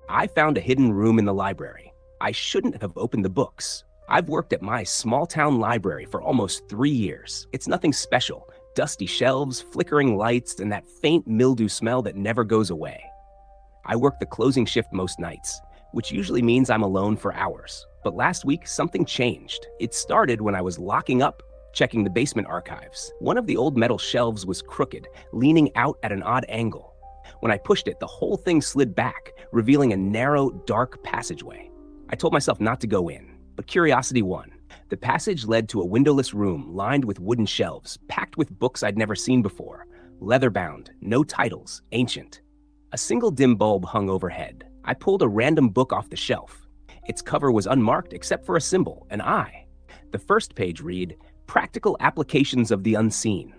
I found a hidden room in the library. I shouldn't have opened the books. I've worked at my small town library for almost 3 years. It's nothing special. Dusty shelves, flickering lights, and that faint mildew smell that never goes away. I work the closing shift most nights, which usually means I'm alone for hours. But last week, something changed. It started when I was locking up, checking the basement archives. One of the old metal shelves was crooked, leaning out at an odd angle. When I pushed it, the whole thing slid back, revealing a narrow, dark passageway. I told myself not to go in, but curiosity won. The passage led to a windowless room lined with wooden shelves, packed with books I'd never seen before. Leather-bound, no titles, ancient. A single dim bulb hung overhead. I pulled a random book off the shelf. Its cover was unmarked except for a symbol, an eye. The first page read, "Practical Applications of the Unseen."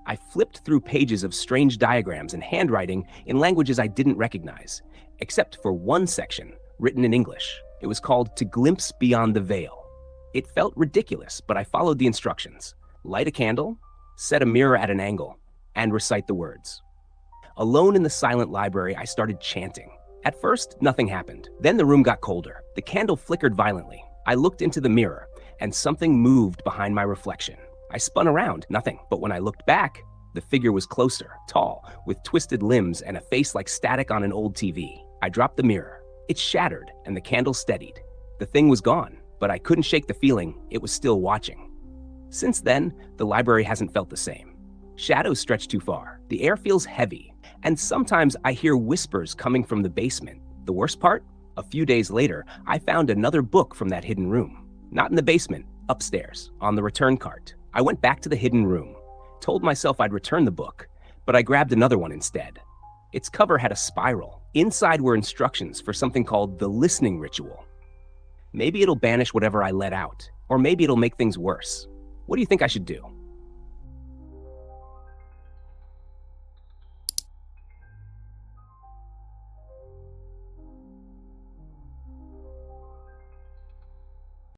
I flipped through pages of strange diagrams and handwriting in languages I didn't recognize, except for one section written in English. It was called "To Glimpse Beyond the Veil." It felt ridiculous, but I followed the instructions. Light a candle, set a mirror at an angle, and recite the words. Alone in the silent library, I started chanting. At first, nothing happened. Then the room got colder. The candle flickered violently. I looked into the mirror, and something moved behind my reflection. I spun around, nothing. But when I looked back, the figure was closer, tall, with twisted limbs and a face like static on an old TV. I dropped the mirror. It shattered, and the candle steadied. The thing was gone, but I couldn't shake the feeling it was still watching. Since then, the library hasn't felt the same. Shadows stretch too far. The air feels heavy, and sometimes I hear whispers coming from the basement. The worst part? A few days later, I found another book from that hidden room. Not in the basement, upstairs, on the return cart. I went back to the hidden room, told myself I'd return the book, but I grabbed another one instead. Its cover had a spiral. Inside were instructions for something called the listening ritual. Maybe it'll banish whatever I let out, or maybe it'll make things worse. What do you think I should do?